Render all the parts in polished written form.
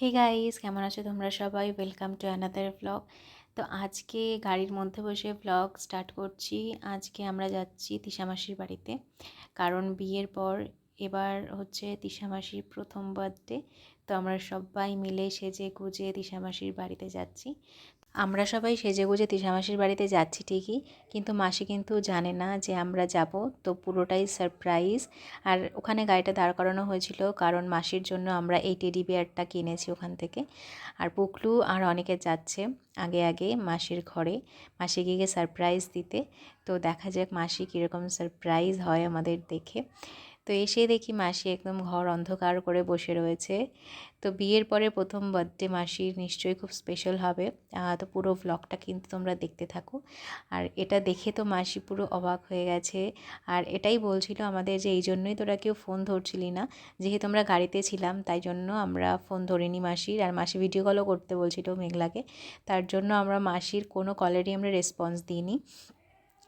Hey guys, কেমন আছো তোমরা সবাই? Welcome to another blog. তো আজকে গাড়ির মধ্যে বসে ব্লগ স্টার্ট করছি। আজকে আমরা যাচ্ছি তিশা মাসির বাড়িতে, কারণ বিয়ের পর এবার হচ্ছে তিশা মাসির প্রথম বার্থডে। তো আমরা সবাই মিলে সেজে গুজে তিশা মাসির বাড়িতে যাচ্ছি। আমরা সবাই সেজেগুজে তিশা মাসির বাড়িতে যাচ্ছি ঠিকই, কিন্তু মাসি কিন্তু জানে না যে আমরা যাব। তো পুরোটাই সারপ্রাইজ। আর ওখানে গাড়িটা দাঁড় করানো হয়েছিল কারণ মাসির জন্য আমরা এই টেডি বিয়ারটা কিনেছি ওখান থেকে। আর পুকলু আর অনেকে যাচ্ছে আগে আগে মাসির ঘরে মাসি গিয়ে সারপ্রাইজ দিতে। তো দেখা যাক মাসি কীরকম সারপ্রাইজ হয় আমাদের দেখে। তো এসে দেখি মাসি একদম ঘর অন্ধকার করে বসে রয়েছে। তো বিয়ের পরে প্রথম বার্থডে মাসির নিশ্চয়ই খুব স্পেশাল হবে। তো পুরো ভ্লগটা কিন্তু তোমরা দেখতে থাকো। আর এটা দেখে তো মাসি পুরো অবাক হয়ে গেছে। আর এটাই বলছিল আমাদের যে এই জন্যই তোরা কেউ ফোন ধরছিলি না, যেহেতু আমরা গাড়িতে ছিলাম তাই জন্য আমরা ফোন ধরিনি মাসির। আর মাসি ভিডিও কলও করতে বলছিল মেঘলাকে, তার জন্য আমরা মাসির কোনো কলেরই আমরা রেসপন্স দিইনি।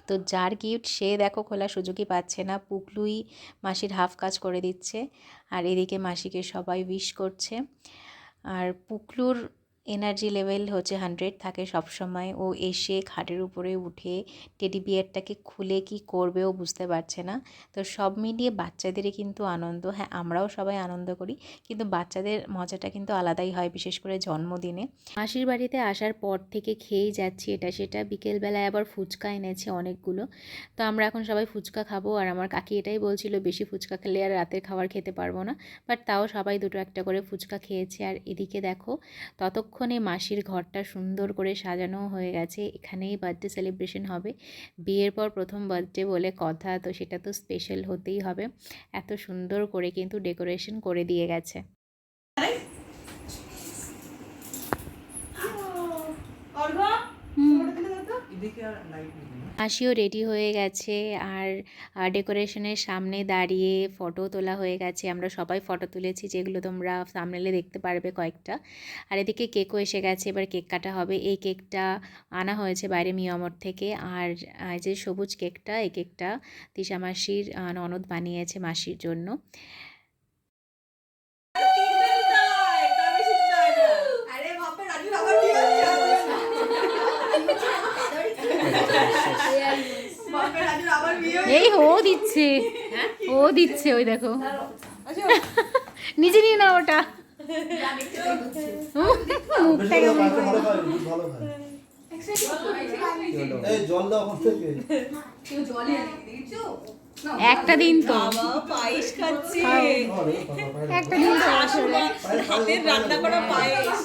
তো যার গিফট সে দেখো খোলার সুযোগই পাচ্ছে না, পুকলুই মাসির হাফ কাজ করে দিচ্ছে। আর এদিকে মাসিকে সবাই উইশ করছে। আর পুকলুর এনার্জি লেভেল হচ্ছে 100 থাকে সবসময়। ও এসে খাটের উপরে উঠে টেডি বিয়ারটাকে খুলে কি করবে ও বুঝতে পারছে না। তো সব মিলিয়ে বাচ্চাদেরই কিন্তু আনন্দ। হ্যাঁ, আমরাও সবাই আনন্দ করি, কিন্তু বাচ্চাদের মজাটা কিন্তু আলাদাই হয়, বিশেষ করে জন্মদিনে। মাসির বাড়িতে আসার পর থেকে খেয়েই যাচ্ছি এটা সেটা। বিকেলবেলায় আবার ফুচকা এনেছে অনেকগুলো। তো আমরা এখন সবাই ফুচকা খাবো। আর আমার কাকি এটাই বলছিল বেশি ফুচকা খেলে আর রাতের খাবার খেতে পারবো না, বাট তাও সবাই দুটো একটা করে ফুচকা খেয়েছে। আর এদিকে দেখো ততক্ষণে মাসির ঘরটা সুন্দর করে সাজানো হয়ে গেছে। এখানেই বার্থডে সেলিব্রেশন হবে। বিয়ের পর প্রথম বার্থডে বলে কথা, তো সেটা তো স্পেশাল হতেই হবে। এত সুন্দর করে কিন্তু ডেকোরেশন করে দিয়ে গেছে। মাসিও রেডি হয়ে গেছে। আর ডেকোরেশনের সামনে দাঁড়িয়ে ফটো তোলা হয়ে গেছে। আমরা সবাই ফটো তুলেছি, যেগুলো তোমরা সামনেলে দেখতে পারবে কয়েকটা। আর এদিকে কেকও এসে গেছে, এবার কেক কাটা হবে। এই কেকটা আনা হয়েছে বাইরে মিয়ামর থেকে। আর যে সবুজ কেকটা, এই কেকটা তিশা মাসির ননদ বানিয়েছে মাসির জন্য। এই ও দিচ্ছে, ও দিচ্ছে, ওই দেখো নিজে নিয়ে না ওটা। একটা দিন তো পায়েস খাচ্ছে, একটা দিন তো হাতের রান্না করা পায়েস।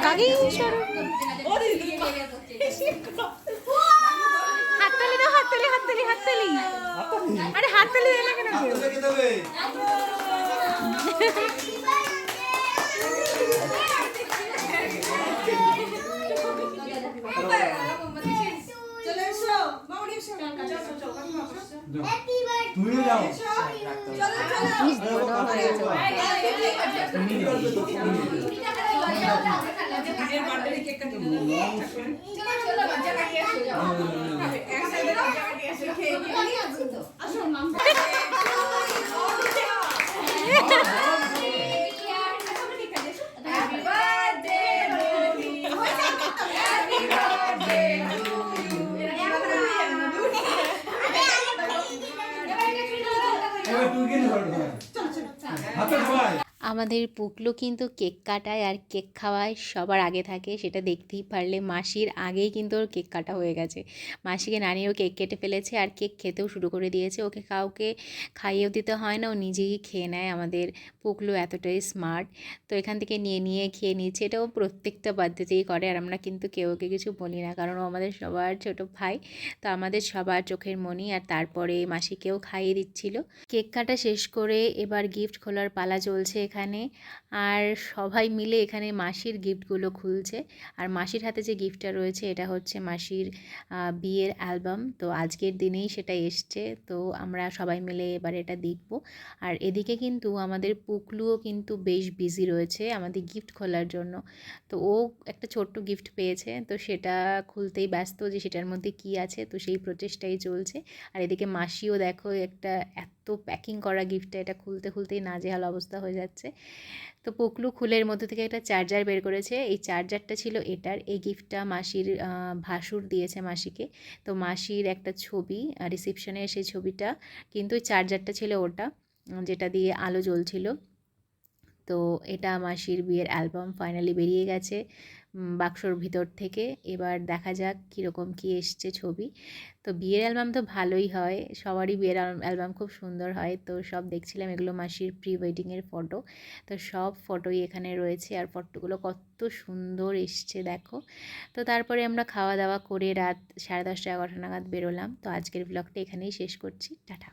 কাকি হাততালি দাও, হাততালি হাততালি হাততালি। আরে হাততালি দেয় না কেন? আমাদের পুকলু কিন্তু কেক কাটায় আর কেক খাওয়ায় সবার আগে থাকে, সেটা দেখতেই পারলে। মাসির আগেই কিন্তু ওর কেক কাটা হয়ে গেছে। মাসিকে নানিও কেক কেটে ফেলেছে আর কেক খেতেও শুরু করে দিয়েছে। ওকে কাউকে খাইয়েও দিতে হয় না, ও নিজেই খেয়ে নেয়। আমাদের পুকলু এতটাই স্মার্ট। তো এখান থেকে নিয়ে নিয়ে খেয়ে নিচ্ছে। এটাও প্রত্যেকটা বার্থডেতেই করে। আর আমরা কিন্তু কেউ ওকে কিছু বলি না, কারণ ও আমাদের সবার ছোট ভাই। তো আমাদের সবার চোখের মণি। আর তারপরে মাসিকেও খাইয়ে দিচ্ছিল। কেক কাটা শেষ করে এবার গিফট খোলার পালা চলছে এখানে। আর সবাই মিলে এখানে মাসির গিফটগুলো খুলছে। আর মাসির হাতে যে গিফটটা রয়েছে এটা হচ্ছে মাসির বিয়ের অ্যালবাম। তো আজকের দিনেই সেটা এসছে, তো আমরা সবাই মিলে এবার এটা দেখব। আর এদিকে কিন্তু আমাদের পুকলুও কিন্তু বেশ বিজি রয়েছে আমাদের গিফট খোলার জন্য। তো ও একটা ছোট্ট গিফট পেয়েছে, তো সেটা খুলতেই ব্যস্ত যে সেটার মধ্যে কি আছে, তো সেই প্রচেষ্টাই চলছে। আর এদিকে মাসিও দেখো একটা এত এত প্যাকিং করা গিফটটা, এটা খুলতে খুলতেই নাজেহাল অবস্থা হয়ে যাচ্ছে। তো পুকলু খুলের মধ্যে থেকে একটা চার্জার বের করেছে। এই চার্জারটা ছিল এটার। এই গিফটটা মাসির ভাসুর দিয়েছে মাসিকে। তো মাসির একটা ছবি রিসেপশনে, সেই ছবিটা কিন্তু ওই চার্জারটা ছিল ওটা, যেটা দিয়ে আলো জ্বলছিল। তো এটা মাসির বিয়ের অ্যালবাম ফাইনালি বেরিয়ে গেছে বাক্সর ভিতর থেকে। এবার দেখা যাক কীরকম কী এসছে ছবি। তো বিয়ের অ্যালবাম তো ভালোই হয়, সবারই বিয়ের অ্যালবাম খুব সুন্দর হয়। তো সব দেখছিলাম, এগুলো মাসির প্রি ওয়েডিংয়ের ফটো। তো সব ফটোই এখানে রয়েছে, আর ফটোগুলো কত সুন্দর এসছে দেখো। তো তারপরে আমরা খাওয়া দাওয়া করে রাত 10:30 11টা নাগাদ বেরোলাম। তো আজকের ব্লগটা এখানেই শেষ করছি, টাটা।